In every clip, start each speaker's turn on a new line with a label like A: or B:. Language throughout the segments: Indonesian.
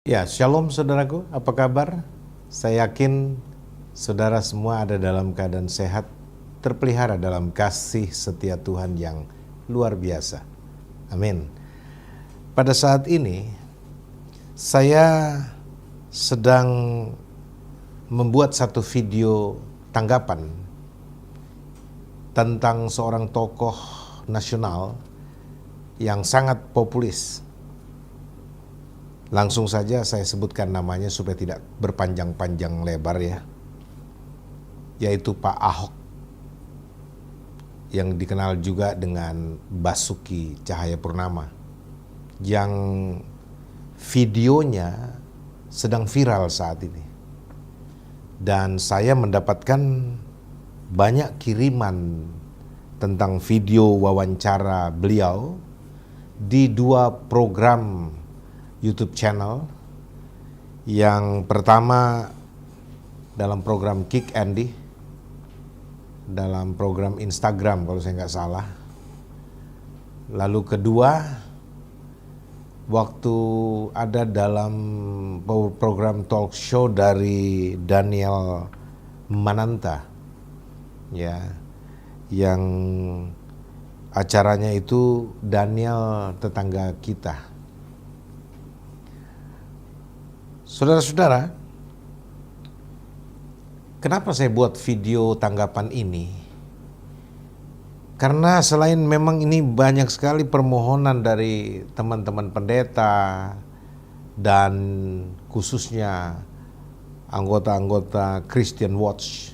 A: Ya, shalom saudaraku, apa kabar? Saya yakin saudara semua ada dalam keadaan sehat, terpelihara dalam kasih setia Tuhan yang luar biasa. Amin. Pada saat ini, saya sedang membuat satu video tanggapan tentang seorang tokoh nasional yang sangat populis. Langsung saja saya sebutkan namanya supaya tidak berpanjang-panjang lebar ya. Yaitu Pak Ahok, yang dikenal juga dengan Basuki Cahayapurnama, yang videonya sedang viral saat ini. Dan saya mendapatkan banyak kiriman tentang video wawancara beliau di dua program YouTube channel. Yang pertama dalam program Kick Andy, dalam program Instagram kalau saya nggak salah. Lalu kedua, waktu ada dalam program talk show dari Daniel Mananta, ya, yang acaranya itu Daniel tetangga kita. Saudara-saudara, kenapa saya buat video tanggapan ini? Karena selain memang ini banyak sekali permohonan dari teman-teman pendeta dan khususnya anggota-anggota Christian Watch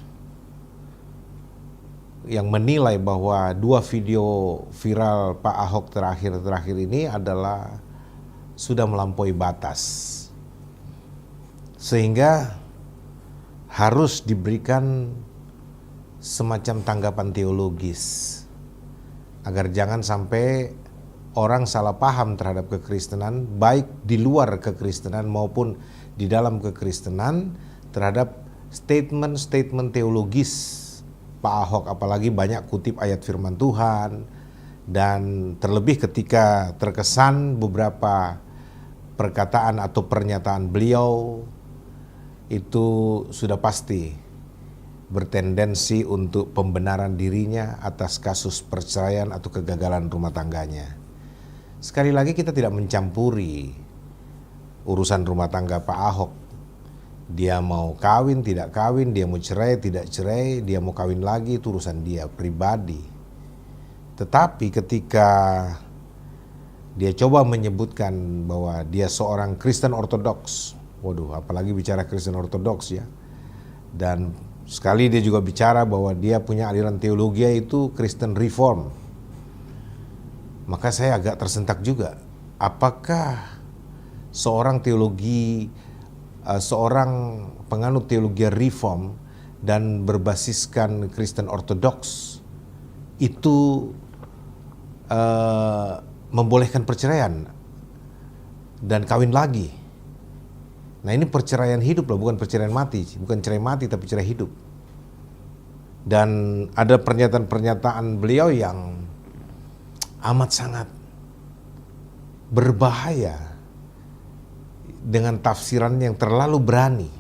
A: yang menilai bahwa dua video viral Pak Ahok terakhir ini adalah sudah melampaui batas. Sehingga harus diberikan semacam tanggapan teologis agar jangan sampai orang salah paham terhadap kekristenan, baik di luar kekristenan maupun di dalam kekristenan, terhadap statement-statement teologis Pak Ahok, apalagi banyak kutip ayat firman Tuhan, dan terlebih ketika terkesan beberapa perkataan atau pernyataan beliau itu sudah pasti bertendensi untuk pembenaran dirinya atas kasus perceraian atau kegagalan rumah tangganya. Sekali lagi, kita tidak mencampuri urusan rumah tangga Pak Ahok. Dia mau kawin, tidak kawin, dia mau cerai, tidak cerai, dia mau kawin lagi, itu urusan dia pribadi. Tetapi ketika dia coba menyebutkan bahwa dia seorang Kristen Ortodoks, waduh, apalagi bicara Kristen Ortodoks ya. Dan sekali dia juga bicara bahwa dia punya aliran teologi itu Kristen Reform. Maka saya agak tersentak juga. Apakah seorang penganut teologi Reform dan berbasiskan Kristen Ortodoks itu membolehkan perceraian dan kawin lagi? Nah, ini perceraian hidup loh, bukan perceraian mati. Bukan cerai mati, tapi cerai hidup. Dan ada pernyataan-pernyataan beliau yang amat sangat berbahaya dengan tafsiran yang terlalu berani.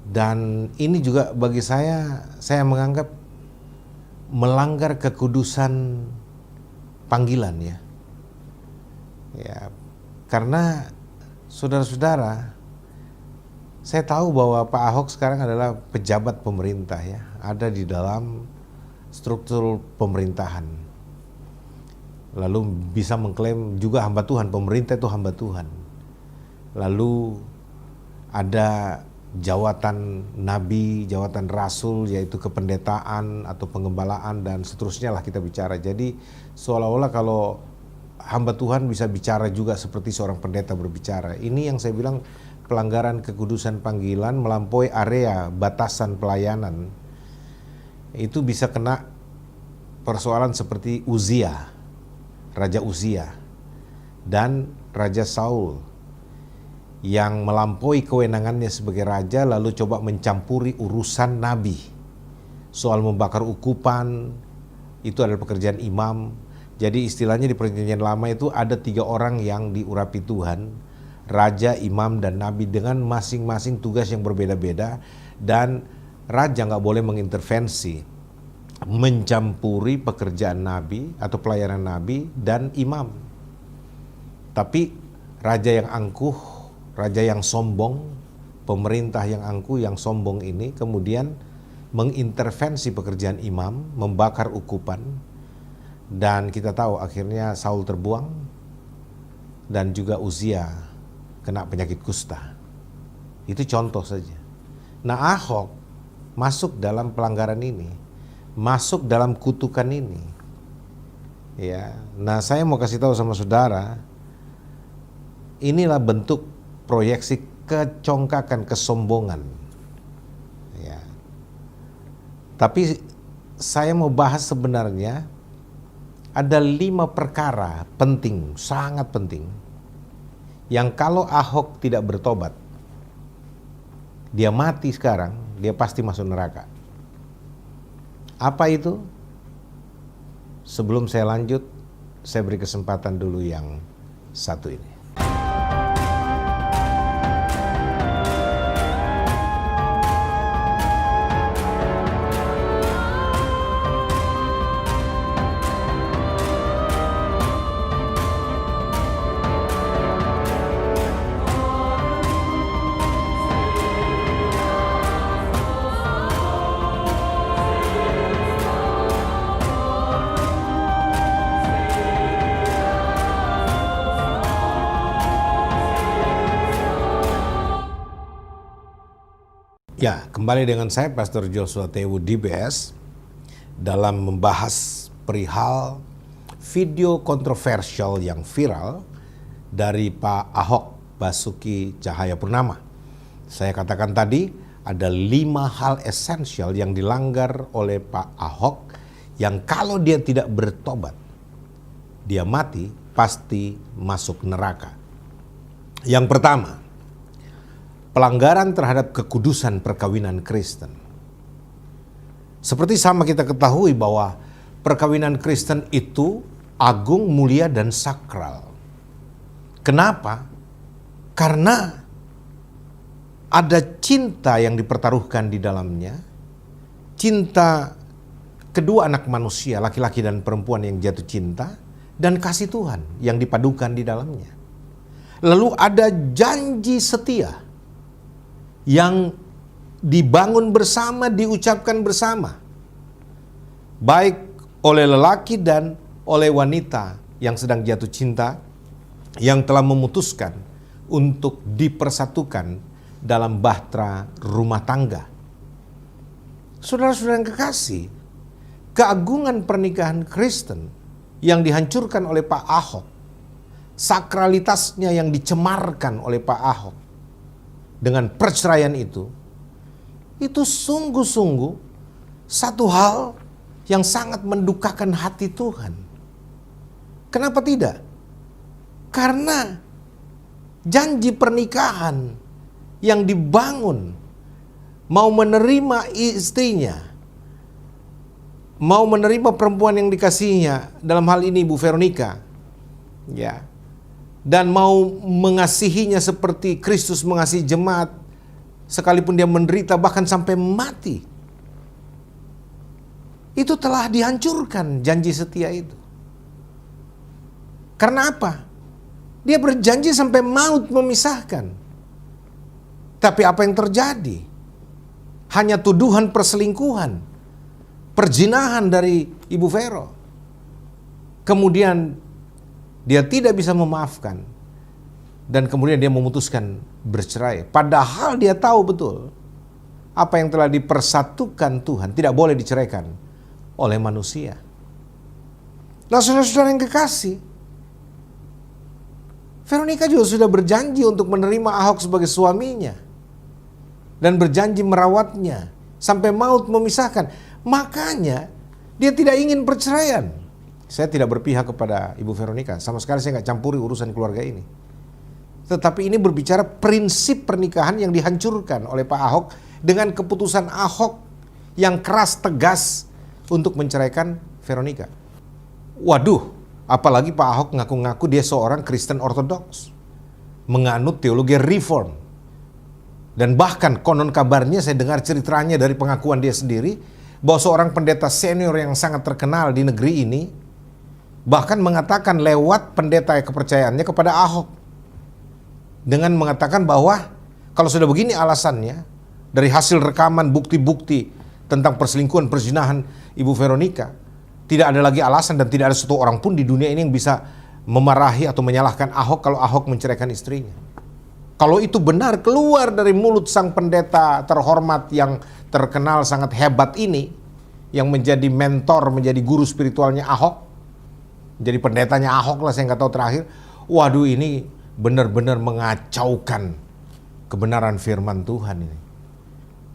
A: Dan ini juga bagi saya menganggap melanggar kekudusan panggilan ya. Ya, karena saudara-saudara, saya tahu bahwa Pak Ahok sekarang adalah pejabat pemerintah ya, ada di dalam struktur pemerintahan. Lalu bisa mengklaim juga hamba Tuhan, pemerintah itu hamba Tuhan. Lalu ada jawatan nabi, jawatan rasul, yaitu kependetaan atau pengembalaan dan seterusnya lah kita bicara. Jadi seolah-olah kalau hamba Tuhan bisa bicara juga seperti seorang pendeta berbicara. Ini yang saya bilang pelanggaran kekudusan panggilan melampaui area batasan pelayanan. Itu bisa kena persoalan seperti Uzia, Raja Uzia, dan Raja Saul yang melampaui kewenangannya sebagai raja lalu coba mencampuri urusan nabi. Soal membakar ukupan, itu adalah pekerjaan imam. Jadi istilahnya di perjanjian lama itu ada 3 orang yang diurapi Tuhan. raja, imam, dan nabi dengan masing-masing tugas yang berbeda-beda, dan raja nggak boleh mengintervensi, mencampuri pekerjaan nabi atau pelayanan nabi dan imam. Tapi raja yang angkuh, raja yang sombong, pemerintah yang angkuh, yang sombong ini kemudian mengintervensi pekerjaan imam, membakar ukupan, dan kita tahu akhirnya Saul terbuang dan juga Uzia kena penyakit kusta. Itu contoh saja. Nah, Ahok masuk dalam pelanggaran ini, masuk dalam kutukan ini. Ya, nah saya mau kasih tahu sama saudara, inilah bentuk proyeksi kecongkakan, kesombongan. Ya. Tapi saya mau bahas sebenarnya ada 5 perkara penting, sangat penting, yang kalau Ahok tidak bertobat, dia mati sekarang, dia pasti masuk neraka. Apa itu? Sebelum saya lanjut, saya beri kesempatan dulu yang satu ini. Ya, kembali dengan saya Pastor Joshua Tewu DBS dalam membahas perihal video kontroversial yang viral dari Pak Ahok Basuki Cahayapurnama. Saya katakan tadi ada 5 hal esensial yang dilanggar oleh Pak Ahok yang kalau dia tidak bertobat, dia mati pasti masuk neraka. Yang pertama, pelanggaran terhadap kekudusan perkawinan Kristen. Seperti sama kita ketahui bahwa perkawinan Kristen itu agung, mulia, dan sakral. Kenapa? Karena ada cinta yang dipertaruhkan di dalamnya, cinta kedua anak manusia, laki-laki dan perempuan yang jatuh cinta, dan kasih Tuhan yang dipadukan di dalamnya. Lalu ada janji setia yang dibangun bersama, diucapkan bersama, baik oleh lelaki dan oleh wanita yang sedang jatuh cinta, yang telah memutuskan untuk dipersatukan dalam bahtera rumah tangga. Saudara-saudara yang kekasih, keagungan pernikahan Kristen yang dihancurkan oleh Pak Ahok, sakralitasnya yang dicemarkan oleh Pak Ahok dengan perceraian itu sungguh-sungguh satu hal yang sangat mendukakan hati Tuhan. Kenapa tidak? Karena janji pernikahan yang dibangun, mau menerima istrinya, mau menerima perempuan yang dikasihinya, dalam hal ini Ibu Veronica, ya, dan mau mengasihinya seperti Kristus mengasihi jemaat, sekalipun dia menderita bahkan sampai mati. Itu telah dihancurkan janji setia itu. Karena apa? Dia berjanji sampai maut memisahkan. Tapi apa yang terjadi? Hanya tuduhan perselingkuhan, perzinahan dari Ibu Vero. Kemudian dia tidak bisa memaafkan, dan kemudian dia memutuskan bercerai. Padahal dia tahu betul apa yang telah dipersatukan Tuhan tidak boleh diceraikan oleh manusia. Nah, saudara-saudara yang kekasih, Veronica juga sudah berjanji untuk menerima Ahok sebagai suaminya dan berjanji merawatnya sampai maut memisahkan. Makanya dia tidak ingin perceraian. Saya tidak berpihak kepada Ibu Veronica, sama sekali saya nggak campuri urusan keluarga ini. Tetapi ini berbicara prinsip pernikahan yang dihancurkan oleh Pak Ahok dengan keputusan Ahok yang keras tegas untuk menceraikan Veronica. Waduh, apalagi Pak Ahok ngaku-ngaku dia seorang Kristen Ortodoks. menganut teologi reform. Dan bahkan konon kabarnya saya dengar ceritanya dari pengakuan dia sendiri, bahwa seorang pendeta senior yang sangat terkenal di negeri ini bahkan mengatakan lewat pendeta kepercayaannya kepada Ahok, dengan mengatakan bahwa kalau sudah begini alasannya, dari hasil rekaman bukti-bukti tentang perselingkuhan perzinahan Ibu Veronica, tidak ada lagi alasan dan tidak ada satu orang pun di dunia ini yang bisa memarahi atau menyalahkan Ahok kalau Ahok menceraikan istrinya. Kalau itu benar keluar dari mulut sang pendeta terhormat yang terkenal sangat hebat ini, yang menjadi mentor, menjadi guru spiritualnya Ahok, jadi pendetanya Ahok lah, saya nggak tahu terakhir. Waduh, ini benar-benar mengacaukan kebenaran firman Tuhan ini.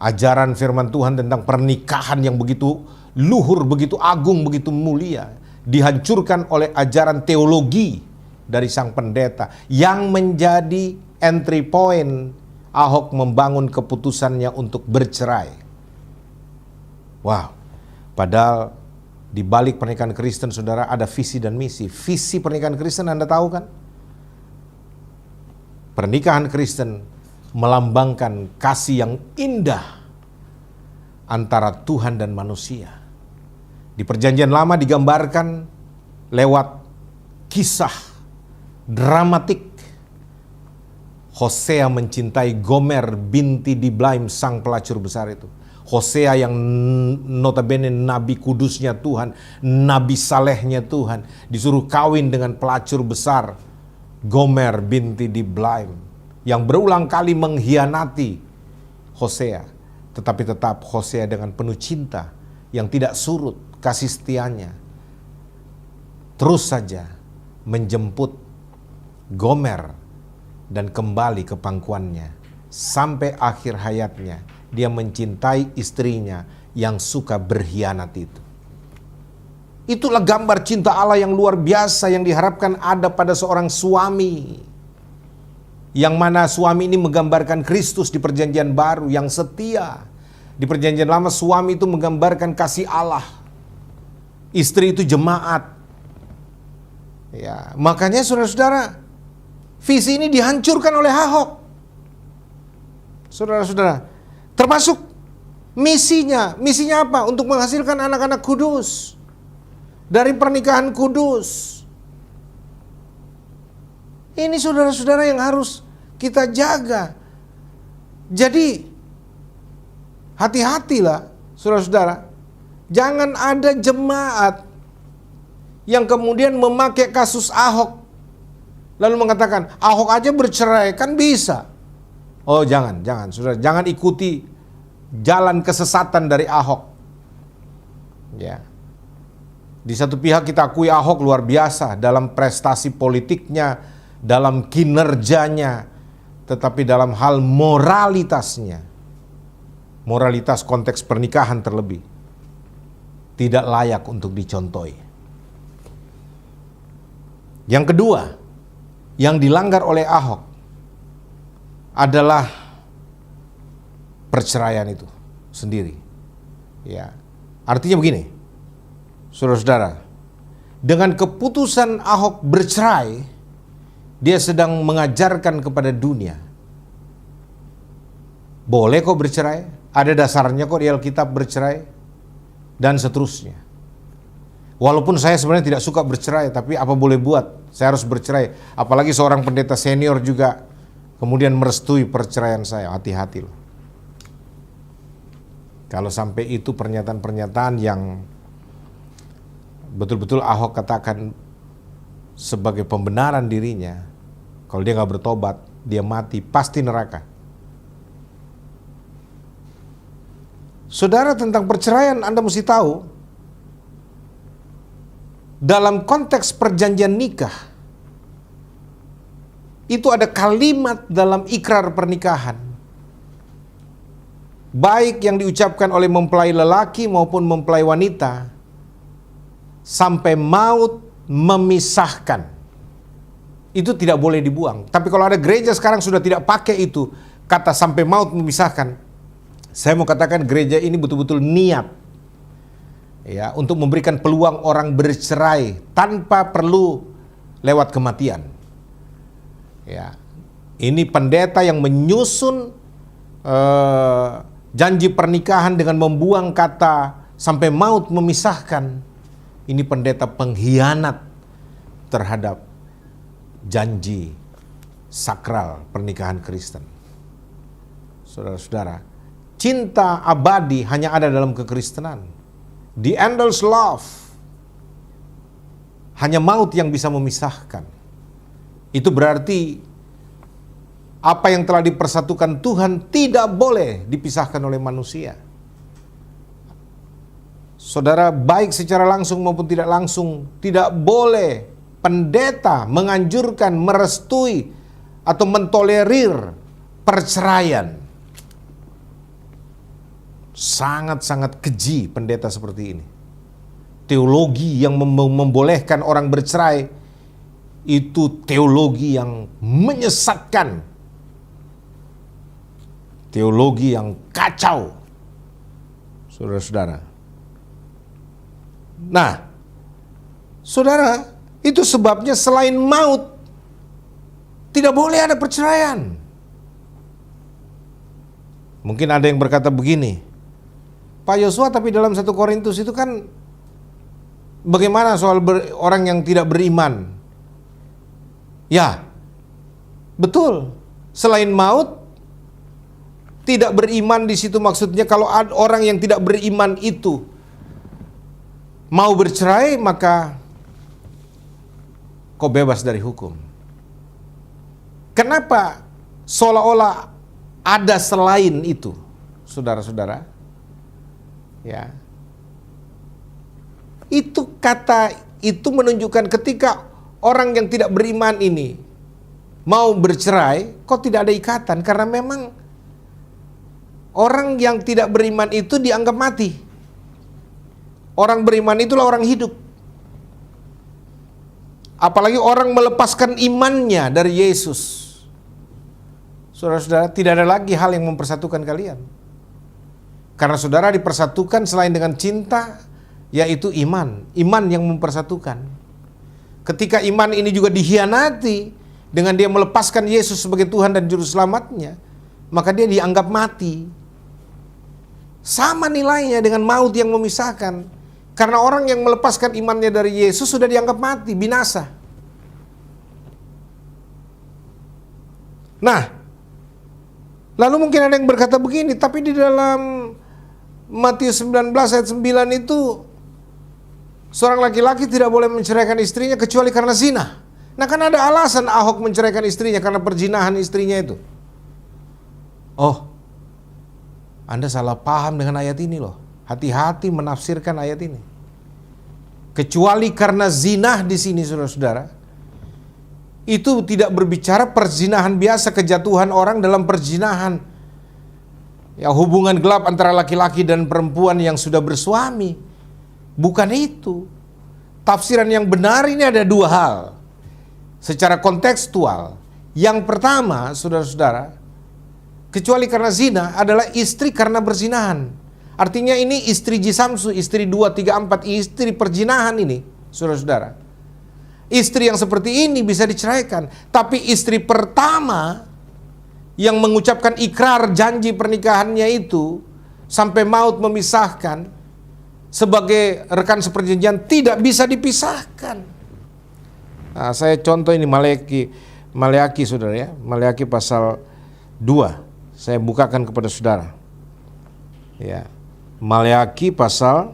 A: Ajaran firman Tuhan tentang pernikahan yang begitu luhur, begitu agung, begitu mulia, dihancurkan oleh ajaran teologi dari sang pendeta yang menjadi entry point Ahok membangun keputusannya untuk bercerai. Wow, padahal di balik pernikahan Kristen, saudara, ada visi dan misi. Visi pernikahan Kristen Anda tahu kan? Pernikahan Kristen melambangkan kasih yang indah antara Tuhan dan manusia. Di Perjanjian Lama digambarkan lewat kisah dramatik Hosea mencintai Gomer binti Diblaim, sang pelacur besar itu. Hosea yang notabene nabi kudusnya Tuhan, nabi salehnya Tuhan, disuruh kawin dengan pelacur besar Gomer binti Diblaim yang berulang kali mengkhianati Hosea. Tetapi tetap Hosea dengan penuh cinta yang tidak surut kasih setianya, terus saja menjemput Gomer dan kembali ke pangkuannya. Sampai akhir hayatnya dia mencintai istrinya yang suka berkhianat itu. Itulah gambar cinta Allah yang luar biasa yang diharapkan ada pada seorang suami. Yang mana suami ini menggambarkan Kristus di Perjanjian Baru yang setia. Di Perjanjian Lama suami itu menggambarkan kasih Allah. Istri itu jemaat. Ya, makanya saudara-saudara, visi ini dihancurkan oleh Ahok. Saudara-saudara, termasuk misinya. Misinya apa? Untuk menghasilkan anak-anak kudus dari pernikahan kudus. Ini saudara-saudara yang harus kita jaga. Jadi hati-hatilah saudara-saudara. Jangan ada jemaat yang kemudian memakai kasus Ahok lalu mengatakan Ahok aja bercerai kan bisa. Oh jangan saudara, jangan ikuti jalan kesesatan dari Ahok. Ya. Di satu pihak kita akui Ahok luar biasa dalam prestasi politiknya, dalam kinerjanya, tetapi dalam hal moralitasnya, moralitas konteks pernikahan terlebih, tidak layak untuk dicontohi. Yang kedua, yang dilanggar oleh Ahok adalah perceraian itu sendiri. Ya, artinya begini, saudara-saudara, dengan keputusan Ahok bercerai, dia sedang mengajarkan kepada dunia, boleh kok bercerai, ada dasarnya kok di Alkitab bercerai, dan seterusnya. Walaupun saya sebenarnya tidak suka bercerai, tapi apa boleh buat, saya harus bercerai. Apalagi seorang pendeta senior juga kemudian merestui perceraian saya. Hati-hati loh. Kalau sampai itu pernyataan-pernyataan yang betul-betul Ahok katakan sebagai pembenaran dirinya, kalau dia nggak bertobat, dia mati, pasti neraka. Saudara, tentang perceraian Anda mesti tahu, dalam konteks perjanjian nikah, itu ada kalimat dalam ikrar pernikahan, baik yang diucapkan oleh mempelai lelaki maupun mempelai wanita, sampai maut memisahkan. Itu tidak boleh dibuang. Tapi kalau ada gereja sekarang sudah tidak pakai itu, kata sampai maut memisahkan, saya mau katakan gereja ini betul-betul niat ya untuk memberikan peluang orang bercerai tanpa perlu lewat kematian. Ya. Ini pendeta yang menyusun janji pernikahan dengan membuang kata sampai maut memisahkan. Ini pendeta pengkhianat terhadap janji sakral pernikahan Kristen. Saudara-saudara, cinta abadi hanya ada dalam kekristenan. The endless love. Hanya maut yang bisa memisahkan. Itu berarti apa yang telah dipersatukan Tuhan tidak boleh dipisahkan oleh manusia. Saudara, baik secara langsung maupun tidak langsung, tidak boleh pendeta menganjurkan, merestui, atau mentolerir perceraian. Sangat-sangat keji pendeta seperti ini. Teologi yang membolehkan orang bercerai, itu teologi yang menyesatkan. Teologi yang kacau, saudara-saudara. Nah, saudara, itu sebabnya selain maut, tidak boleh ada perceraian. Mungkin ada yang berkata begini, Pak Yosua, tapi dalam 1 Korintus itu kan bagaimana soal orang yang tidak beriman? Ya, betul. Selain maut, tidak beriman di situ maksudnya kalau ada orang yang tidak beriman itu mau bercerai, maka kau bebas dari hukum. Kenapa seolah-olah ada selain itu, saudara-saudara? Ya. Itu kata itu menunjukkan ketika orang yang tidak beriman ini mau bercerai, kok tidak ada ikatan karena memang orang yang tidak beriman itu dianggap mati. Orang beriman itulah orang hidup. Apalagi orang melepaskan imannya dari Yesus. Saudara-saudara, tidak ada lagi hal yang mempersatukan kalian. Karena saudara dipersatukan selain dengan cinta, yaitu iman. Iman yang mempersatukan. Ketika iman ini juga dikhianati dengan dia melepaskan Yesus sebagai Tuhan dan Juru Selamatnya, maka dia dianggap mati. Sama nilainya dengan maut yang memisahkan. Karena orang yang melepaskan imannya dari Yesus sudah dianggap mati, binasa. Nah, lalu mungkin ada yang berkata begini, tapi di dalam Matius 19 ayat 9 itu seorang laki-laki tidak boleh menceraikan istrinya kecuali karena zina. Nah, kan ada alasan Ahok menceraikan istrinya karena perzinahan istrinya itu. Oh, Anda salah paham dengan ayat ini loh. Hati-hati menafsirkan ayat ini. Kecuali karena zina di sini, saudara-saudara, itu tidak berbicara perzinahan biasa, kejatuhan orang dalam perzinahan. Ya, hubungan gelap antara laki-laki dan perempuan yang sudah bersuami. Bukan itu. Tafsiran yang benar ini ada dua hal. Secara kontekstual. Yang pertama, saudara-saudara, kecuali karena zina adalah istri karena berzinahan. Artinya ini istri jisamsu, istri 2, 3, 4, istri perzinahan ini, saudara-saudara. Istri yang seperti ini bisa diceraikan. Tapi istri pertama yang mengucapkan ikrar janji pernikahannya itu sampai maut memisahkan sebagai rekan seperjanjian tidak bisa dipisahkan. Nah, saya contoh ini Maleaki saudara ya. Maleaki pasal 2. Saya bukakan kepada saudara. Ya. Maleaki pasal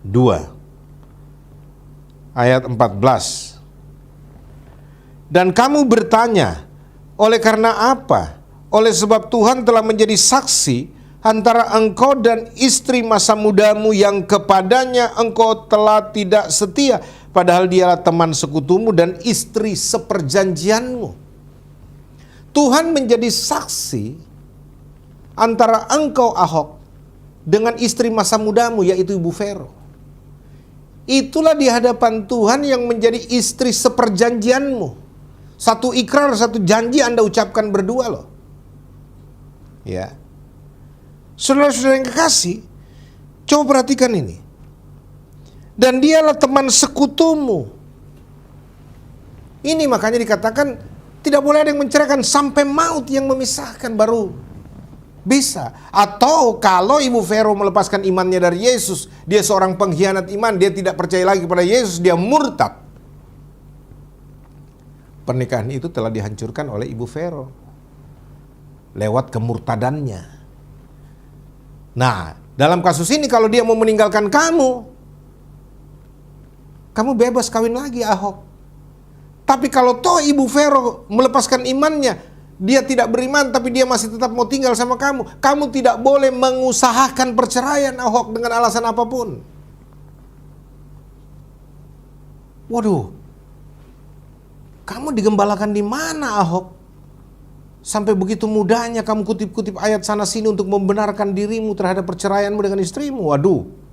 A: 2 ayat 14. Dan kamu bertanya, oleh karena apa? Oleh sebab Tuhan telah menjadi saksi antara engkau dan istri masa mudamu yang kepadanya engkau telah tidak setia, padahal dialah teman sekutumu dan istri seperjanjianmu. Tuhan menjadi saksi antara engkau Ahok dengan istri masa mudamu yaitu Ibu Vero. Itulah di hadapan Tuhan yang menjadi istri seperjanjianmu. Satu ikrar, satu janji Anda ucapkan berdua loh. Ya. Saudara-saudara yang kekasih, coba perhatikan ini. Dan dialah teman sekutumu. Ini makanya dikatakan Tidak boleh ada yang menceraikan, sampai maut yang memisahkan baru bisa. Atau kalau Ibu Vero melepaskan imannya dari Yesus, dia seorang pengkhianat iman, dia tidak percaya lagi pada Yesus, dia murtad. Pernikahan itu telah dihancurkan oleh Ibu Vero lewat kemurtadannya. Nah, dalam kasus ini kalau dia mau meninggalkan kamu bebas kawin lagi, Ahok. Tapi kalau toh Ibu Vero melepaskan imannya, dia tidak beriman tapi dia masih tetap mau tinggal sama kamu tidak boleh mengusahakan perceraian, Ahok, dengan alasan apapun. Waduh, kamu digembalakan di mana, Ahok? Sampai begitu mudahnya kamu kutip-kutip ayat sana sini untuk membenarkan dirimu terhadap perceraianmu dengan istrimu. Waduh.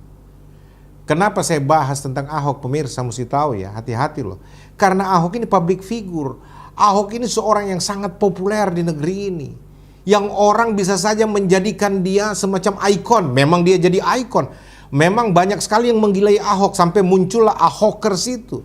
A: Kenapa saya bahas tentang Ahok, pemirsa mesti tahu ya, hati-hati loh. Karena Ahok ini public figure. Ahok ini seorang yang sangat populer di negeri ini. Yang orang bisa saja menjadikan dia semacam ikon. Memang dia jadi ikon. Memang banyak sekali yang menggilai Ahok sampai muncullah Ahokers itu.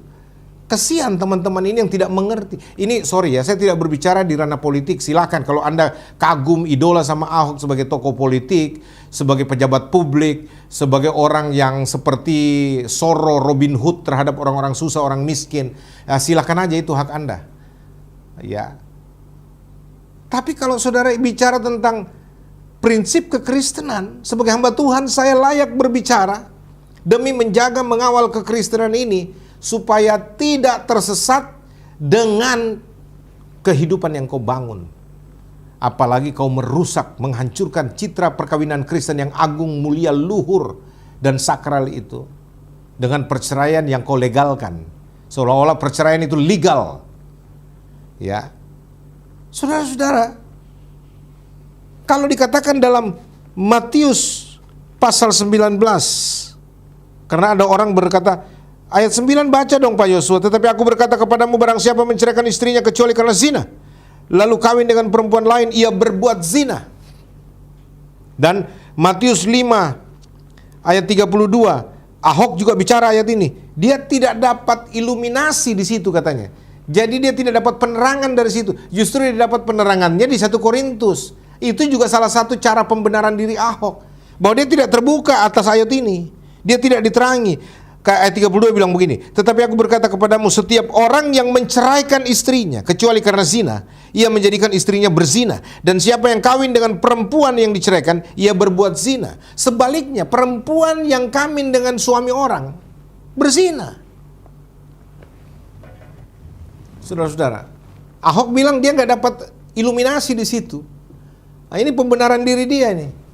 A: Kesian teman-teman ini yang tidak mengerti. Ini sorry ya, saya tidak berbicara di ranah politik. Silakan kalau Anda kagum idola sama Ahok sebagai tokoh politik, sebagai pejabat publik, sebagai orang yang seperti Soro, Robin Hood terhadap orang-orang susah, orang miskin, silakan aja, itu hak Anda. Ya. Tapi kalau saudara bicara tentang prinsip kekristenan, sebagai hamba Tuhan saya layak berbicara demi menjaga, mengawal kekristenan ini supaya tidak tersesat dengan kehidupan yang kau bangun. Apalagi kau merusak, menghancurkan citra perkawinan Kristen yang agung, mulia, luhur, dan sakral itu dengan perceraian yang kau legalkan. Seolah-olah perceraian itu legal. Ya. Saudara-saudara, kalau dikatakan dalam Matius pasal 19, karena ada orang berkata, ayat 9 baca dong Pak Yosua. Tetapi aku berkata kepadamu, barang siapa menceraikan istrinya kecuali karena zina, lalu kawin dengan perempuan lain, ia berbuat zina. Dan Matius 5 ayat 32, Ahok juga bicara ayat ini. Dia tidak dapat iluminasi di situ katanya. Jadi dia tidak dapat penerangan dari situ. Justru dia dapat penerangannya di 1 Korintus. Itu juga salah satu cara pembenaran diri Ahok, bahwa dia tidak terbuka atas ayat ini. Dia tidak diterangi. Ayat 32 bilang begini, tetapi aku berkata kepadamu, setiap orang yang menceraikan istrinya kecuali karena zina, ia menjadikan istrinya berzina. Dan siapa yang kawin dengan perempuan yang diceraikan, ia berbuat zina. Sebaliknya, perempuan yang kawin dengan suami orang berzina. Saudara-saudara, Ahok bilang dia nggak dapat iluminasi di situ. Nah, ini pembenaran diri dia nih.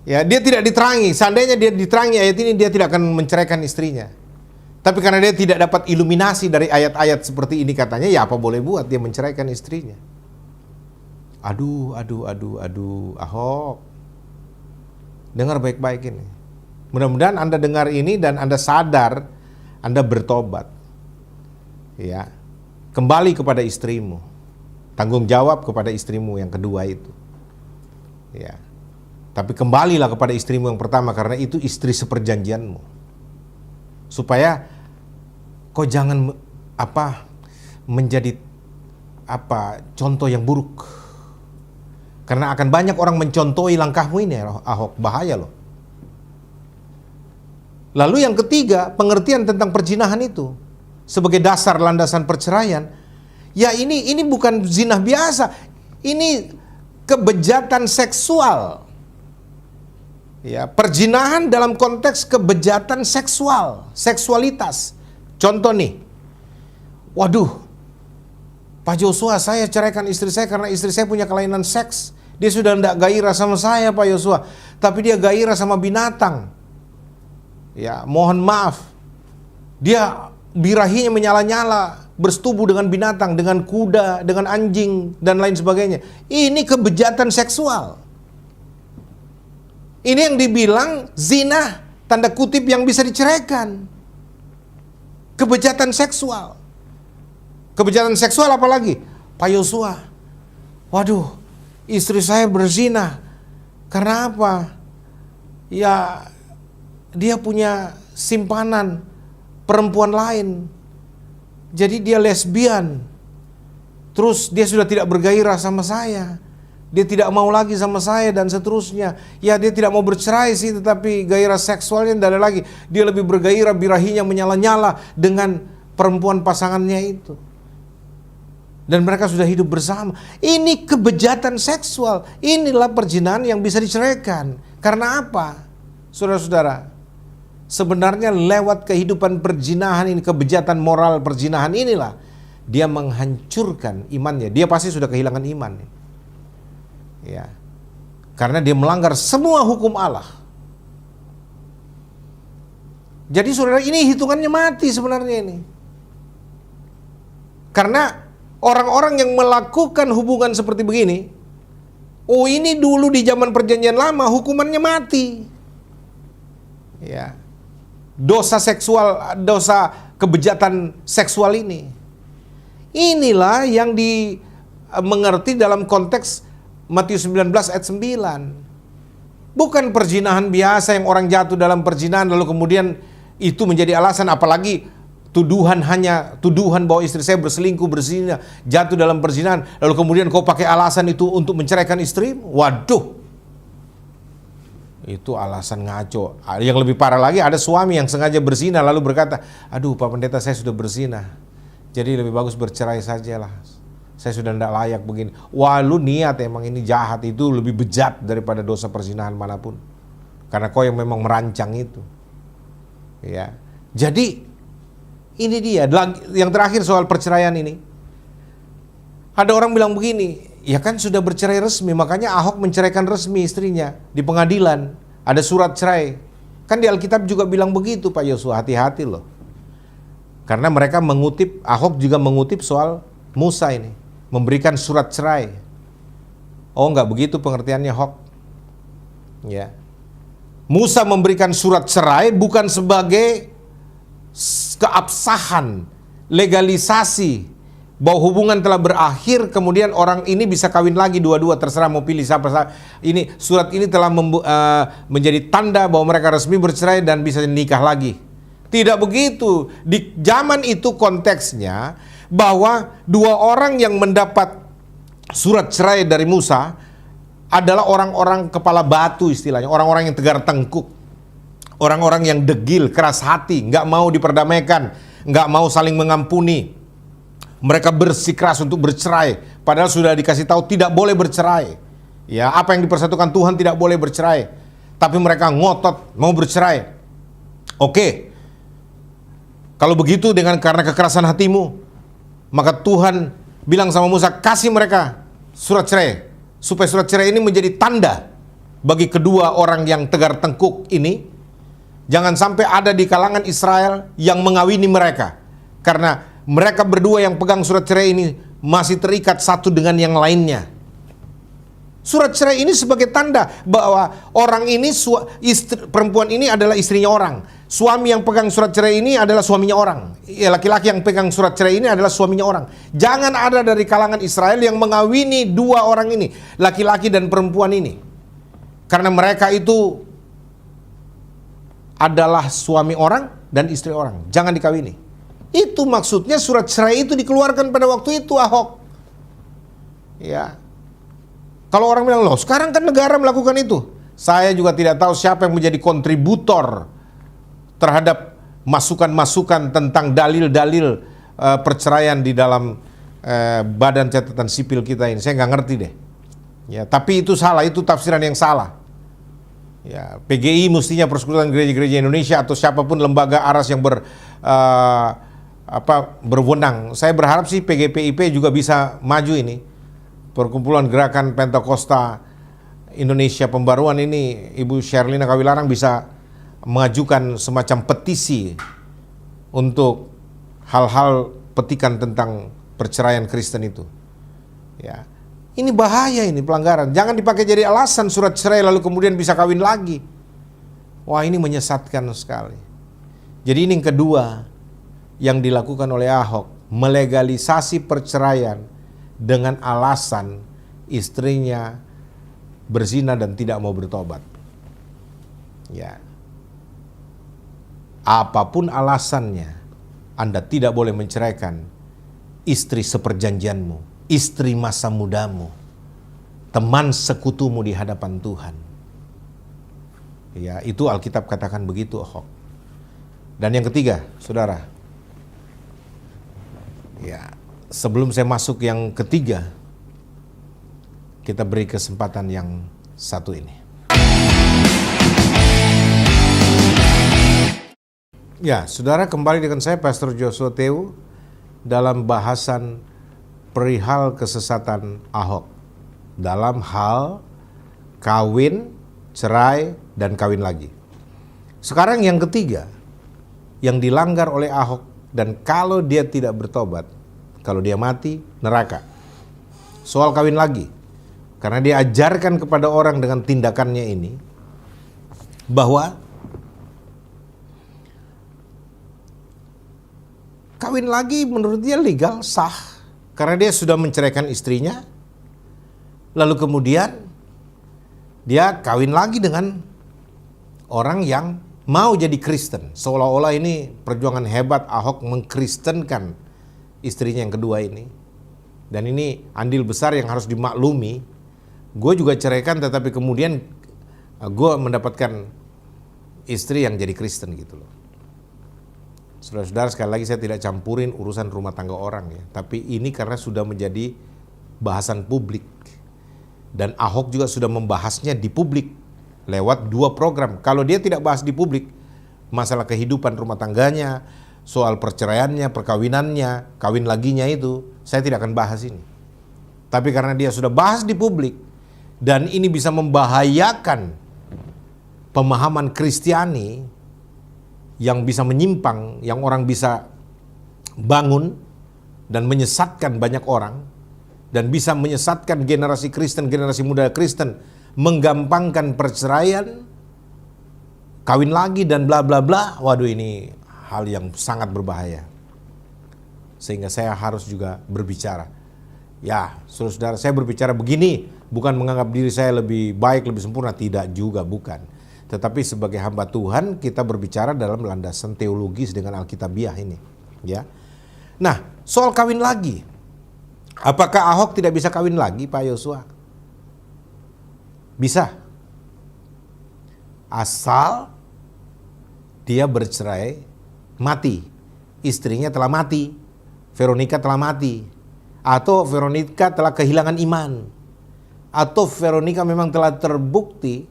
A: Ya, dia tidak diterangi. Seandainya dia diterangi ayat ini, dia tidak akan menceraikan istrinya. Tapi karena dia tidak dapat iluminasi dari ayat-ayat seperti ini katanya, ya apa boleh buat, dia menceraikan istrinya. Aduh, Ahok. Dengar baik-baik ini. Mudah-mudahan Anda dengar ini dan Anda sadar, Anda bertobat. Ya. Kembali kepada istrimu. Tanggung jawab kepada istrimu yang kedua itu. Ya. Tapi kembalilah kepada istrimu yang pertama, karena itu istri seperjanjianmu. Supaya kau jangan menjadi contoh yang buruk. Karena akan banyak orang mencontohi langkahmu ini, Ahok, bahaya loh. Lalu yang ketiga, pengertian tentang perzinahan itu sebagai dasar landasan perceraian. Ya ini bukan zina biasa. Ini kebejatan seksual. Ya, perzinahan dalam konteks kebejatan seksual, seksualitas. Contoh nih, waduh, Pak Yosua, saya ceraikan istri saya karena istri saya punya kelainan seks. Dia sudah tidak gairah sama saya, Pak Yosua, tapi dia gairah sama binatang. Ya, mohon maaf, dia birahinya menyala-nyala, bersetubuh dengan binatang, dengan kuda, dengan anjing, dan lain sebagainya. Ini kebejatan seksual. Ini yang dibilang zina, tanda kutip, yang bisa diceraikan. Kebejatan seksual. Kebejatan seksual apalagi? Pak Yosua, waduh, istri saya berzina. Karena apa? Ya, dia punya simpanan perempuan lain. Jadi dia lesbian. Terus dia sudah tidak bergairah sama saya. Dia tidak mau lagi sama saya dan seterusnya. Ya, dia tidak mau bercerai sih, tetapi gairah seksualnya tidak ada lagi. Dia lebih bergairah, birahinya menyala-nyala dengan perempuan pasangannya itu. Dan mereka sudah hidup bersama. Ini kebejatan seksual. Inilah perzinahan yang bisa diceraikan. Karena apa? Saudara-saudara, sebenarnya lewat kehidupan perzinahan ini, kebejatan moral perzinahan inilah, dia menghancurkan imannya. Dia pasti sudah kehilangan iman. Ya. Karena dia melanggar semua hukum Allah. Jadi saudara, ini hitungannya mati sebenarnya ini. Karena orang-orang yang melakukan hubungan seperti begini, oh ini dulu di zaman perjanjian lama hukumannya mati. Ya. Dosa seksual, dosa kebejatan seksual ini. Inilah yang dimengerti dalam konteks Matius 19 ayat 9. Bukan perzinahan biasa yang orang jatuh dalam perzinahan lalu kemudian itu menjadi alasan, apalagi tuduhan bahwa istri saya berselingkuh, berzina, jatuh dalam perzinahan, lalu kemudian kau pakai alasan itu untuk menceraikan istri. Waduh, itu alasan ngaco. Yang lebih parah lagi, ada suami yang sengaja berzina lalu berkata, aduh Pak Pendeta, saya sudah berzina, jadi lebih bagus bercerai sajalah, saya sudah tidak layak begini. Wah, lu niat emang ini jahat, itu lebih bejat daripada dosa perzinahan manapun, karena kau yang memang merancang itu. Ya, jadi ini dia. Yang terakhir soal perceraian ini, ada orang bilang begini, ya kan sudah bercerai resmi, makanya Ahok menceraikan resmi istrinya di pengadilan, ada surat cerai. Kan di Alkitab juga bilang begitu Pak Yosua, hati-hati loh. Karena mereka mengutip, Ahok juga mengutip soal Musa ini, memberikan surat cerai. Oh enggak begitu pengertiannya, Ahok. Ya. Musa memberikan surat cerai bukan sebagai keabsahan, legalisasi bahwa hubungan telah berakhir, kemudian orang ini bisa kawin lagi dua-dua, terserah mau pilih siapa. Ini surat ini telah menjadi tanda bahwa mereka resmi bercerai dan bisa nikah lagi. Tidak begitu. Di zaman itu konteksnya bahwa dua orang yang mendapat surat cerai dari Musa adalah orang-orang kepala batu istilahnya, orang-orang yang tegar tengkuk, orang-orang yang degil, keras hati, nggak mau diperdamaikan, nggak mau saling mengampuni. Mereka bersikeras untuk bercerai, padahal sudah dikasih tahu tidak boleh bercerai. Ya, apa yang dipersatukan Tuhan tidak boleh bercerai, tapi mereka ngotot mau bercerai. Oke, kalau begitu karena kekerasan hatimu, maka Tuhan bilang sama Musa, kasih mereka surat cerai, supaya surat cerai ini menjadi tanda bagi kedua orang yang tegar tengkuk ini. Jangan sampai ada di kalangan Israel yang mengawini mereka, karena mereka berdua yang pegang surat cerai ini masih terikat satu dengan yang lainnya. Surat cerai ini sebagai tanda bahwa orang ini, perempuan ini adalah istrinya orang. Suami yang pegang surat cerai ini adalah suaminya orang. Ya, laki-laki yang pegang surat cerai ini adalah suaminya orang. Jangan ada dari kalangan Israel yang mengawini dua orang ini, laki-laki dan perempuan ini. Karena mereka itu adalah suami orang dan istri orang. Jangan dikawini. Itu maksudnya surat cerai itu dikeluarkan pada waktu itu, Ahok. Ya. Kalau orang bilang, loh sekarang kan negara melakukan itu. Saya juga tidak tahu siapa yang menjadi kontributor terhadap masukan-masukan tentang dalil-dalil perceraian di dalam badan catatan sipil kita ini. Saya nggak ngerti deh. Ya, tapi itu salah, itu tafsiran yang salah. Ya, PGI mestinya Persekutuan Gereja-Gereja Indonesia atau siapapun lembaga ARAS yang berwenang. Saya berharap sih PGPIP juga bisa maju ini. Perkumpulan Gerakan Pentakosta Indonesia Pembaruan ini, Ibu Sherlina Kawilarang bisa mengajukan semacam petisi untuk hal-hal petikan tentang perceraian Kristen itu. Ya. Ini bahaya, ini pelanggaran. Jangan dipakai jadi alasan surat cerai lalu kemudian bisa kawin lagi. Wah, ini menyesatkan sekali. Jadi ini yang kedua yang dilakukan oleh Ahok, melegalisasi perceraian dengan alasan istrinya berzina dan tidak mau bertobat. Ya. Apapun alasannya, Anda tidak boleh menceraikan istri seperjanjianmu. istri masa mudamu, teman sekutumu di hadapan Tuhan. Ya, itu Alkitab katakan begitu, Ahok. Dan yang ketiga, saudara, ya, sebelum saya masuk yang ketiga, kita beri kesempatan yang satu ini. Ya, saudara, kembali dengan saya Pastor Joshua Teu dalam bahasan perihal kesesatan Ahok dalam hal kawin, cerai, dan kawin lagi. Sekarang yang ketiga yang dilanggar oleh Ahok, dan kalau dia tidak bertobat, kalau dia mati, neraka. Soal kawin lagi, karena dia ajarkan kepada orang dengan tindakannya ini bahwa kawin lagi menurut dia legal, sah, karena dia sudah menceraikan istrinya, lalu kemudian dia kawin lagi dengan orang yang mau jadi Kristen. Seolah-olah ini perjuangan hebat Ahok mengkristenkan istrinya yang kedua ini. Dan ini andil besar yang harus dimaklumi. Gue juga ceraikan, tetapi kemudian gue mendapatkan istri yang jadi Kristen gitu loh. Saudara-saudara, sekali lagi saya tidak campurin urusan rumah tangga orang ya. Tapi ini karena sudah menjadi bahasan publik. Dan Ahok juga sudah membahasnya di publik lewat 2 program. Kalau dia tidak bahas di publik, masalah kehidupan rumah tangganya, soal perceraiannya, perkawinannya, kawin laginya itu, saya tidak akan bahas ini. Tapi karena dia sudah bahas di publik, dan ini bisa membahayakan pemahaman Kristiani yang bisa menyimpang, yang orang bisa bangun dan menyesatkan banyak orang, dan bisa menyesatkan generasi Kristen, generasi muda Kristen, menggampangkan perceraian, kawin lagi dan bla bla bla. Waduh, ini hal yang sangat berbahaya. Sehingga saya harus juga berbicara. Ya, saudara-saudara, saya berbicara begini bukan menganggap diri saya lebih baik, lebih sempurna, tidak juga, bukan. Tetapi sebagai hamba Tuhan, kita berbicara dalam landasan teologis dengan Alkitabiah ini, ya. Nah, soal kawin lagi. Apakah Ahok tidak bisa kawin lagi, Pak Yosua? Bisa. Asal dia bercerai, mati. Istrinya telah mati. Veronica telah mati. Atau Veronica telah kehilangan iman. Atau Veronica memang telah terbukti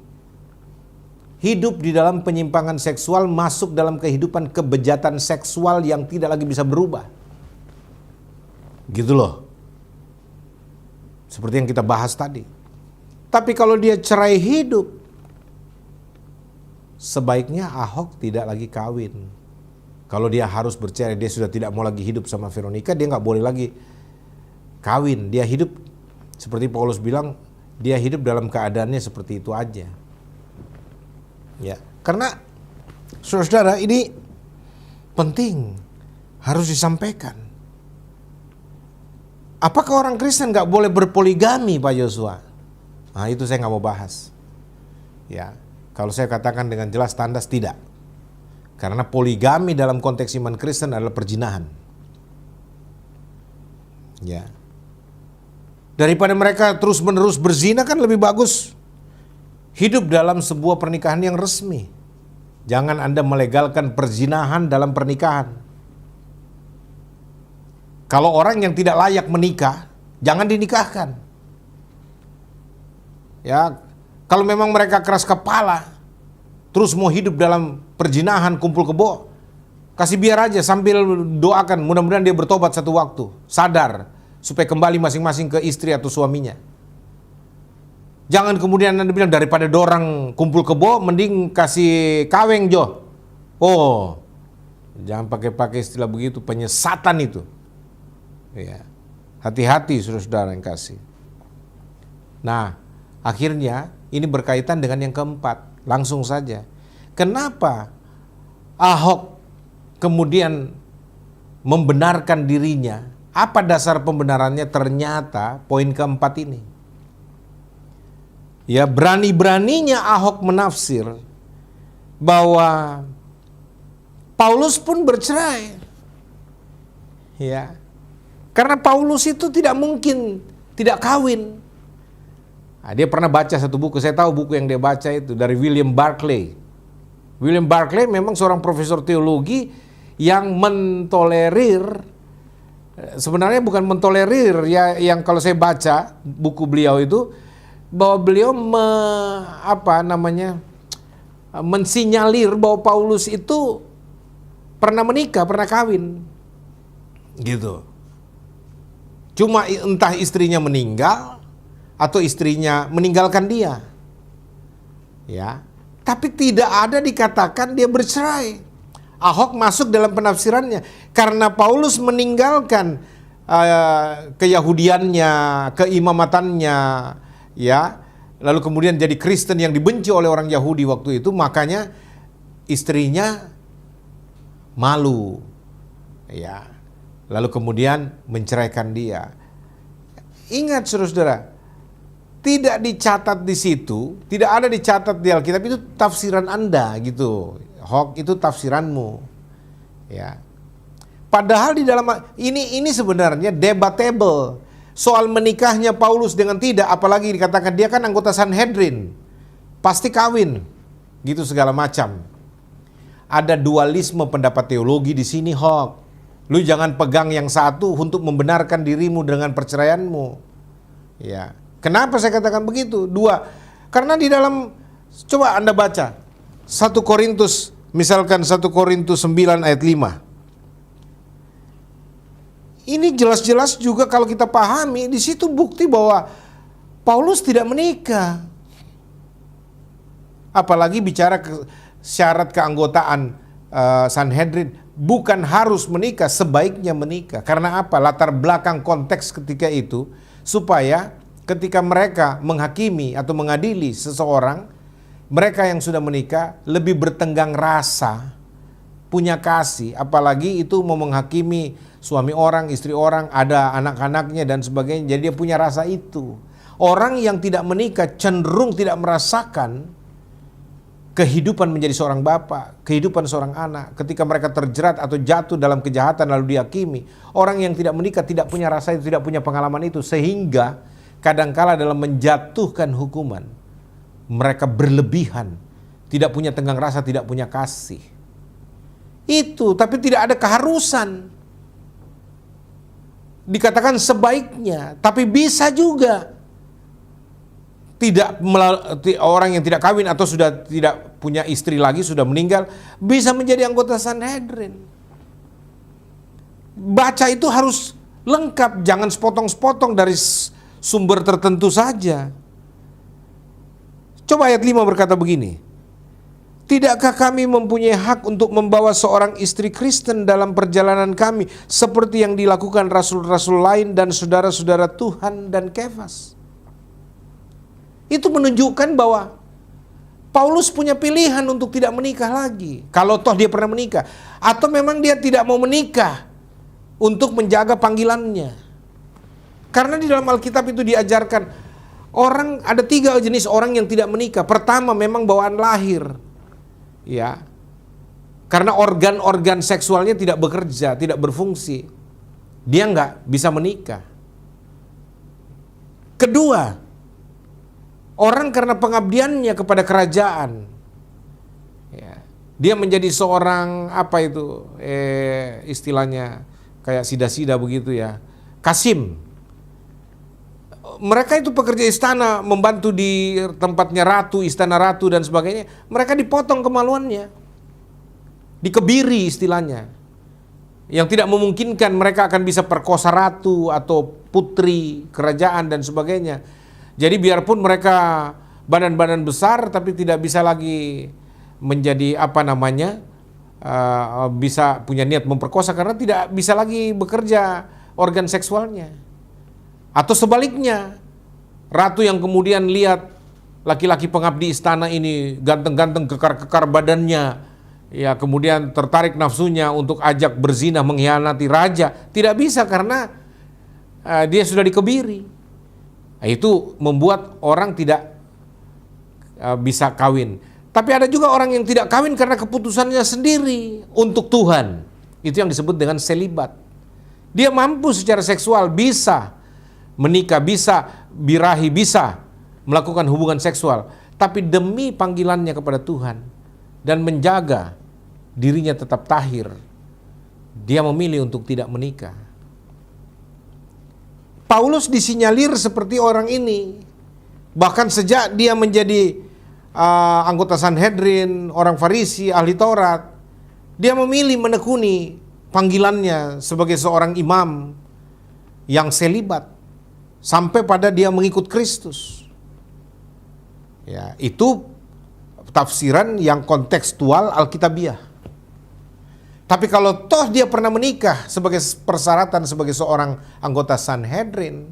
A: hidup di dalam penyimpangan seksual, masuk dalam kehidupan kebejatan seksual yang tidak lagi bisa berubah. Gitu loh. Seperti yang kita bahas tadi. Tapi kalau dia cerai hidup, sebaiknya Ahok tidak lagi kawin. Kalau dia harus bercerai, dia sudah tidak mau lagi hidup sama Veronica, dia nggak boleh lagi kawin. Dia hidup, seperti Paulus bilang, dia hidup dalam keadaannya seperti itu aja. Ya, karena saudara-saudara, ini penting, harus disampaikan. Apakah orang Kristen nggak boleh berpoligami, Pak Yosua? Nah, itu saya nggak mau bahas. Ya, kalau saya katakan dengan jelas tandas tidak. Karena poligami dalam konteks iman Kristen adalah perzinahan. Ya. Daripada mereka terus-menerus berzina, kan lebih bagus hidup dalam sebuah pernikahan yang resmi. Jangan Anda melegalkan perzinahan dalam pernikahan. Kalau orang yang tidak layak menikah, jangan dinikahkan. Ya, kalau memang mereka keras kepala, terus mau hidup dalam perzinahan, kumpul kebo, kasih biar aja sambil doakan, mudah-mudahan dia bertobat satu waktu, sadar, supaya kembali masing-masing ke istri atau suaminya. Jangan kemudian Anda bilang, daripada dorang kumpul kebo, mending kasih kaweng jo. Oh, jangan pakai istilah begitu, penyesatan itu. Ya, hati-hati saudara-saudara yang kasih. Nah, akhirnya ini berkaitan dengan yang keempat. Langsung saja. Kenapa Ahok kemudian membenarkan dirinya? Apa dasar pembenarannya? Ternyata poin keempat ini. Ya, berani-beraninya Ahok menafsir bahwa Paulus pun bercerai. Ya. Karena Paulus itu tidak mungkin tidak kawin. Nah, dia pernah baca satu buku, saya tahu buku yang dia baca itu dari William Barclay. William Barclay memang seorang profesor teologi yang mentolerir, sebenarnya bukan mentolerir ya, yang kalau saya baca buku beliau itu bahwa beliau mensinyalir bahwa Paulus itu pernah menikah, pernah kawin, gitu. Cuma entah istrinya meninggal atau istrinya meninggalkan dia, ya. Tapi tidak ada dikatakan dia bercerai. Ahok masuk dalam penafsirannya karena Paulus meninggalkan keyahudiannya, keimamatannya, ya. Lalu kemudian jadi Kristen yang dibenci oleh orang Yahudi waktu itu, makanya istrinya malu, ya. Lalu kemudian menceraikan dia. Ingat saudara-saudara, tidak dicatat di situ, tidak ada dicatat di Alkitab, itu tafsiran Anda gitu. Hok itu tafsiranmu, ya. Padahal di dalam ini sebenarnya debatable soal menikahnya Paulus dengan tidak, apalagi dikatakan dia kan anggota Sanhedrin, pasti kawin, gitu segala macam. Ada dualisme pendapat teologi di sini, Hok. Lu jangan pegang yang satu untuk membenarkan dirimu dengan perceraianmu, ya. Kenapa saya katakan begitu? Dua, karena di dalam, coba Anda baca 1 Korintus, misalkan 1 Korintus 9 ayat 5. Ini jelas-jelas juga kalau kita pahami, di situ bukti bahwa Paulus tidak menikah. Apalagi bicara syarat keanggotaan Sanhedrin, bukan harus menikah, sebaiknya menikah. Karena apa? Latar belakang konteks ketika itu, supaya ketika mereka menghakimi atau mengadili seseorang, mereka yang sudah menikah lebih bertenggang rasa, punya kasih, apalagi itu mau menghakimi suami orang, istri orang, ada anak-anaknya dan sebagainya, jadi dia punya rasa itu. Orang yang tidak menikah cenderung tidak merasakan kehidupan menjadi seorang bapak, kehidupan seorang anak. Ketika mereka terjerat atau jatuh dalam kejahatan lalu dihakimi, orang yang tidak menikah tidak punya rasa itu, tidak punya pengalaman itu, sehingga kadangkala dalam menjatuhkan hukuman, mereka berlebihan, tidak punya tenggang rasa, tidak punya kasih. Itu, tapi tidak ada keharusan. Dikatakan sebaiknya, tapi bisa juga tidak, orang yang tidak kawin atau sudah tidak punya istri lagi, sudah meninggal, bisa menjadi anggota Sanhedrin. Baca itu harus lengkap, jangan sepotong-sepotong dari sumber tertentu saja. Coba ayat 5 berkata begini. Tidakkah kami mempunyai hak untuk membawa seorang istri Kristen dalam perjalanan kami seperti yang dilakukan rasul-rasul lain dan saudara-saudara Tuhan dan Kefas? Itu menunjukkan bahwa Paulus punya pilihan untuk tidak menikah lagi. Kalau toh dia pernah menikah. Atau memang dia tidak mau menikah untuk menjaga panggilannya. Karena di dalam Alkitab itu diajarkan orang, ada 3 jenis orang yang tidak menikah. Pertama memang bawaan lahir, ya, karena organ-organ seksualnya tidak bekerja, tidak berfungsi, dia nggak bisa menikah. Kedua, orang karena pengabdiannya kepada kerajaan, ya, dia menjadi seorang istilahnya kayak sida-sida begitu ya, kasim. Mereka itu pekerja istana, membantu di tempatnya ratu, istana ratu dan sebagainya. Mereka dipotong kemaluannya, dikebiri istilahnya, yang tidak memungkinkan mereka akan bisa perkosa ratu atau putri kerajaan dan sebagainya. Jadi biarpun mereka badan-badan besar, tapi tidak bisa lagi menjadi bisa punya niat memperkosa karena tidak bisa lagi bekerja organ seksualnya. Atau sebaliknya, ratu yang kemudian lihat laki-laki pengabdi istana ini ganteng-ganteng, kekar-kekar badannya, ya, kemudian tertarik nafsunya untuk ajak berzina, mengkhianati raja, tidak bisa karena dia sudah dikebiri. Itu membuat orang tidak bisa kawin. Tapi ada juga orang yang tidak kawin karena keputusannya sendiri untuk Tuhan. Itu yang disebut dengan selibat. Dia mampu secara seksual, bisa menikah, bisa birahi, bisa melakukan hubungan seksual. Tapi demi panggilannya kepada Tuhan dan menjaga dirinya tetap tahir, dia memilih untuk tidak menikah. Paulus disinyalir seperti orang ini. Bahkan sejak dia menjadi anggota Sanhedrin, orang Farisi, ahli Taurat, dia memilih menekuni panggilannya sebagai seorang imam yang selibat sampai pada dia mengikut Kristus. Ya, itu tafsiran yang kontekstual Alkitabiah. Tapi kalau toh dia pernah menikah sebagai persyaratan sebagai seorang anggota Sanhedrin,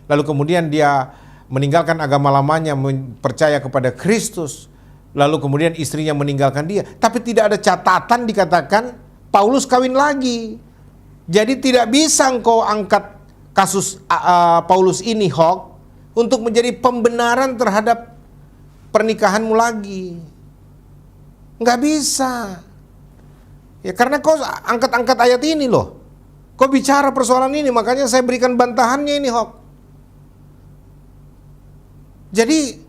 A: lalu kemudian dia meninggalkan agama lamanya, percaya kepada Kristus, lalu kemudian istrinya meninggalkan dia, tapi tidak ada catatan dikatakan Paulus kawin lagi. Jadi tidak bisa engkau angkat kasus Paulus ini, Hok, untuk menjadi pembenaran terhadap pernikahanmu lagi. Nggak bisa. Ya karena kau angkat-angkat ayat ini loh. Kau bicara persoalan ini, makanya saya berikan bantahannya ini, Hok. Jadi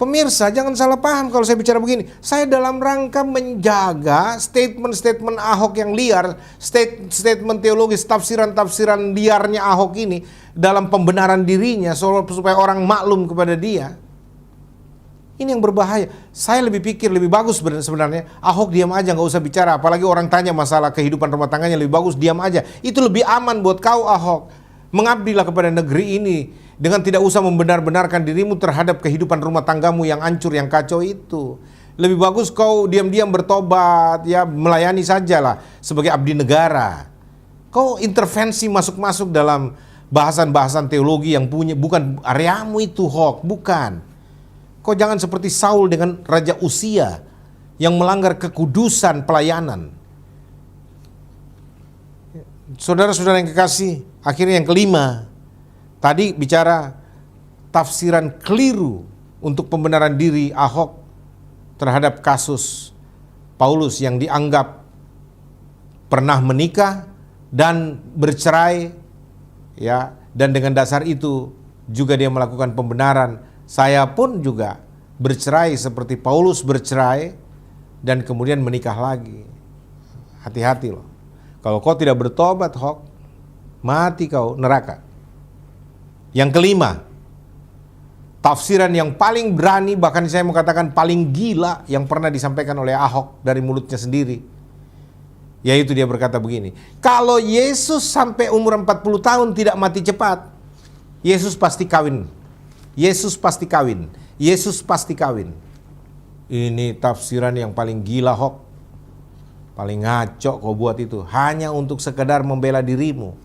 A: pemirsa, jangan salah paham kalau saya bicara begini. Saya dalam rangka menjaga statement-statement Ahok yang liar, statement teologis, tafsiran-tafsiran liarnya Ahok ini dalam pembenaran dirinya supaya orang maklum kepada dia. Ini yang berbahaya. Saya lebih pikir lebih bagus sebenarnya Ahok diam aja, nggak usah bicara. Apalagi orang tanya masalah kehidupan rumah tangganya, lebih bagus diam aja. Itu lebih aman buat kau, Ahok. Mengabdilah kepada negeri ini dengan tidak usah membenar-benarkan dirimu terhadap kehidupan rumah tanggamu yang hancur, yang kacau itu. Lebih bagus kau diam-diam bertobat, ya melayani sajalah sebagai abdi negara. Kau intervensi masuk-masuk dalam bahasan-bahasan teologi yang bukan areamu itu, Hok, bukan. Kau jangan seperti Saul dengan Raja Usia yang melanggar kekudusan pelayanan. Saudara-saudara yang kekasih, akhirnya yang kelima, tadi bicara tafsiran keliru untuk pembenaran diri Ahok terhadap kasus Paulus yang dianggap pernah menikah dan bercerai, ya, dan dengan dasar itu juga dia melakukan pembenaran. Saya pun juga bercerai seperti Paulus bercerai dan kemudian menikah lagi. Hati-hati loh. Kalau kau tidak bertobat, Hok, mati kau, neraka. Yang kelima, tafsiran yang paling berani, bahkan saya mau katakan paling gila yang pernah disampaikan oleh Ahok dari mulutnya sendiri. Yaitu dia berkata begini, kalau Yesus sampai umur 40 tahun tidak mati cepat, Yesus pasti kawin. Yesus pasti kawin. Yesus pasti kawin. Ini tafsiran yang paling gila, Hok. Paling ngaco kau buat itu. Hanya untuk sekedar membela dirimu.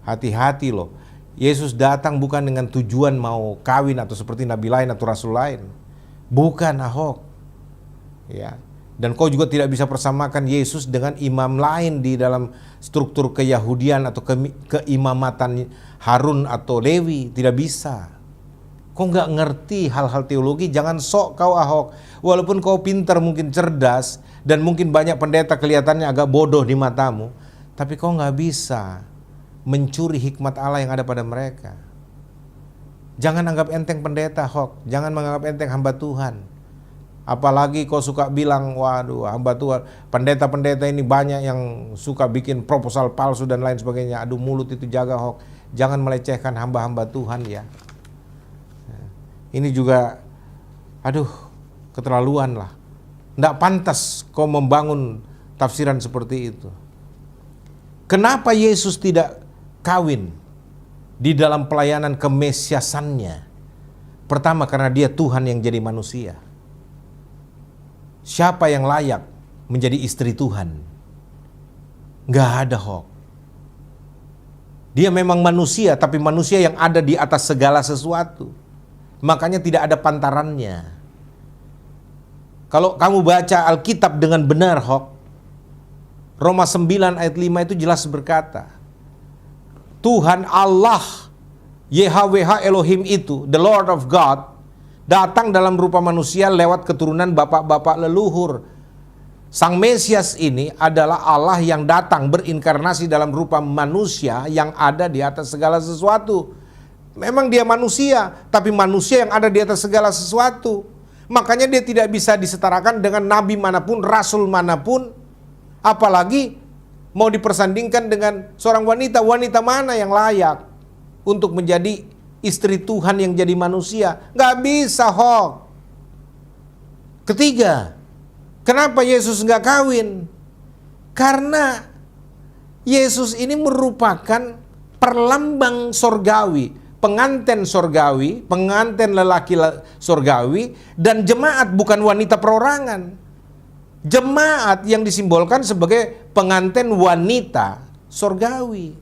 A: Hati-hati loh. Yesus datang bukan dengan tujuan mau kawin atau seperti nabi lain atau rasul lain. Bukan, Ahok. Ya. Dan kau juga tidak bisa persamakan Yesus dengan imam lain di dalam struktur keyahudian atau keimamatan Harun atau Lewi. Tidak bisa. Kau nggak ngerti hal-hal teologi, jangan sok kau, Ahok. Walaupun kau pintar, mungkin cerdas, dan mungkin banyak pendeta kelihatannya agak bodoh di matamu, tapi kau nggak bisa mencuri hikmat Allah yang ada pada mereka. Jangan anggap enteng pendeta, Ahok. Jangan menganggap enteng hamba Tuhan. Apalagi kau suka bilang, waduh, hamba Tuhan, pendeta-pendeta ini banyak yang suka bikin proposal palsu dan lain sebagainya. Aduh, mulut itu jaga, Ahok. Jangan melecehkan hamba-hamba Tuhan, ya. Ini juga, aduh, keterlaluan lah. Nggak pantas kau membangun tafsiran seperti itu. Kenapa Yesus tidak kawin di dalam pelayanan kemesiasannya? Pertama, karena dia Tuhan yang jadi manusia. Siapa yang layak menjadi istri Tuhan? Nggak ada, Hok. Dia memang manusia, tapi manusia yang ada di atas segala sesuatu. Makanya tidak ada pantarannya. Kalau kamu baca Alkitab dengan benar, Hok, Roma 9 ayat 5 itu jelas berkata, Tuhan Allah, YHWH Elohim itu, the Lord of God, datang dalam rupa manusia lewat keturunan bapak-bapak leluhur. Sang Mesias ini adalah Allah yang datang berinkarnasi dalam rupa manusia yang ada di atas segala sesuatu. Memang dia manusia, tapi manusia yang ada di atas segala sesuatu. Makanya dia tidak bisa disetarakan dengan nabi manapun, rasul manapun. Apalagi mau dipersandingkan dengan seorang wanita. Wanita mana yang layak untuk menjadi istri Tuhan yang jadi manusia? Gak bisa, Hok. Ketiga, kenapa Yesus nggak kawin? Karena Yesus ini merupakan perlambang sorgawi, pengantin sorgawi, pengantin lelaki sorgawi, dan jemaat bukan wanita perorangan. Jemaat yang disimbolkan sebagai pengantin wanita sorgawi.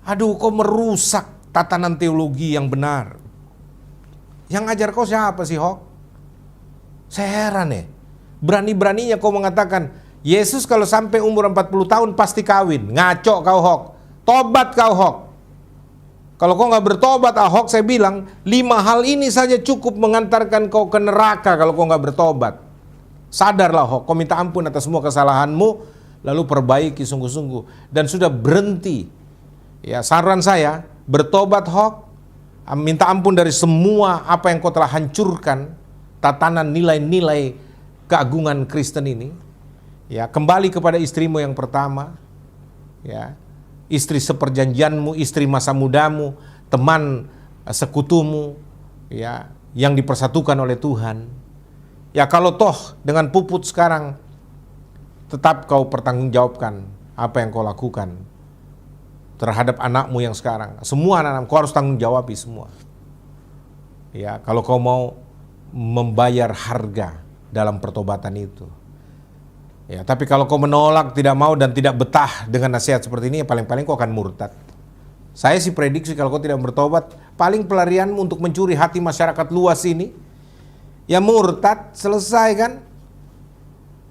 A: Aduh, kok merusak tatanan teologi yang benar. Yang ngajar kau siapa sih, Hok? Saya heran ya, berani-beraninya kau mengatakan, Yesus kalau sampai umur 40 tahun pasti kawin. Ngaco kau, Hok. Tobat kau, Hok. Kalau kau nggak bertobat, Ahok, saya bilang, 5 hal ini saja cukup mengantarkan kau ke neraka kalau kau nggak bertobat. Sadarlah, Hok, kau minta ampun atas semua kesalahanmu, lalu perbaiki sungguh-sungguh. Dan sudah berhenti. Ya, saran saya, bertobat, Hok. Minta ampun dari semua apa yang kau telah hancurkan. Tatanan nilai-nilai keagungan Kristen ini, ya, kembali kepada istrimu yang pertama, ya, istri seperjanjianmu, istri masa mudamu, teman sekutumu, ya, yang dipersatukan oleh Tuhan. Ya, kalau toh dengan puput sekarang tetap kau pertanggungjawabkan apa yang kau lakukan terhadap anakmu yang sekarang. Semua anak-anak kau harus tanggung jawabi semua. Ya, kalau kau mau membayar harga dalam pertobatan itu. Ya, tapi kalau kau menolak, tidak mau dan tidak betah dengan nasihat seperti ini, ya paling-paling kau akan murtad. Saya sih prediksi kalau kau tidak bertobat, paling pelarianmu untuk mencuri hati masyarakat luas ini, ya murtad, selesai kan?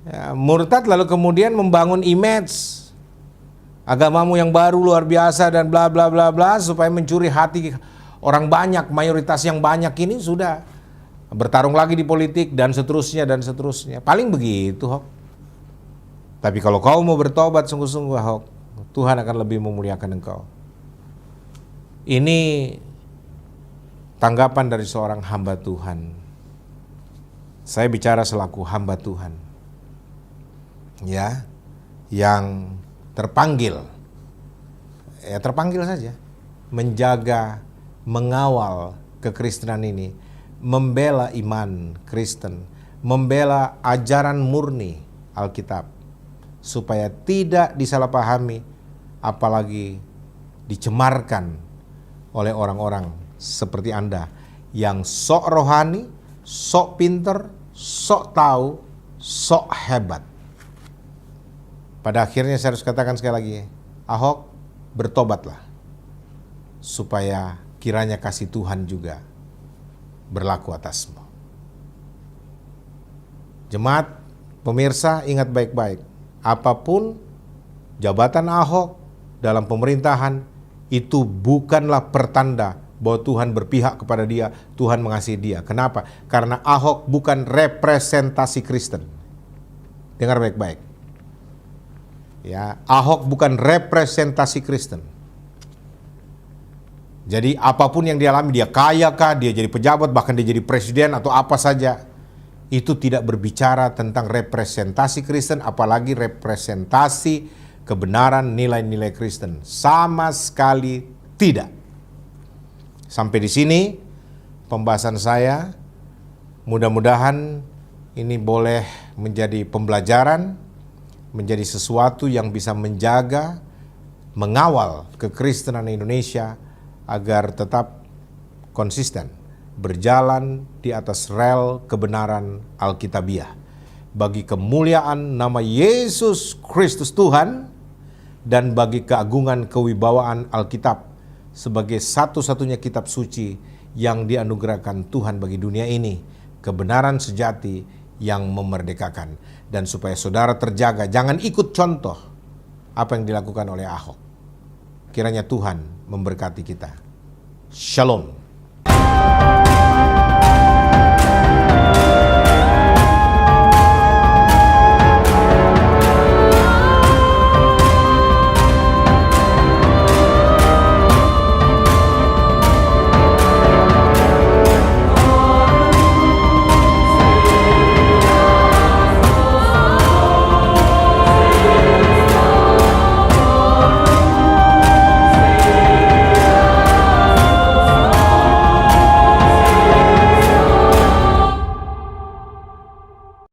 A: Ya, murtad lalu kemudian membangun image agamamu yang baru luar biasa dan bla bla bla bla supaya mencuri hati orang banyak, mayoritas yang banyak ini sudah bertarung lagi di politik dan seterusnya dan seterusnya. Paling begitu, Hok. Tapi kalau kau mau bertobat sungguh-sungguh, Hok, Tuhan akan lebih memuliakan engkau. Ini tanggapan dari seorang hamba Tuhan. Saya bicara selaku hamba Tuhan. Ya, yang terpanggil. Ya, terpanggil saja menjaga, mengawal kekristenan ini, membela iman Kristen, membela ajaran murni Alkitab, supaya tidak disalahpahami, apalagi dicemarkan oleh orang-orang seperti Anda, yang sok rohani, sok pinter, sok tahu, sok hebat. Pada akhirnya saya harus katakan sekali lagi, Ahok, bertobatlah, supaya kiranya kasih Tuhan juga berlaku atasmu. Jemaat, pemirsa, ingat baik-baik. Apapun jabatan Ahok dalam pemerintahan, itu bukanlah pertanda bahwa Tuhan berpihak kepada dia, Tuhan mengasihi dia. Kenapa? Karena Ahok bukan representasi Kristen. Dengar baik-baik. Ya, Ahok bukan representasi Kristen. Jadi apapun yang dia alami, dia kaya kah, dia jadi pejabat, bahkan dia jadi presiden atau apa saja, itu tidak berbicara tentang representasi Kristen, apalagi representasi kebenaran nilai-nilai Kristen. Sama sekali tidak. Sampai di sini pembahasan saya. Mudah-mudahan ini boleh menjadi pembelajaran, menjadi sesuatu yang bisa menjaga, mengawal kekristenan Indonesia agar tetap konsisten berjalan di atas rel kebenaran Alkitabiah bagi kemuliaan nama Yesus Kristus Tuhan dan bagi keagungan kewibawaan Alkitab sebagai satu-satunya kitab suci yang dianugerahkan Tuhan bagi dunia ini, kebenaran sejati yang memerdekakan. Dan supaya saudara terjaga, jangan ikut contoh apa yang dilakukan oleh Ahok. Kiranya Tuhan memberkati kita. Shalom.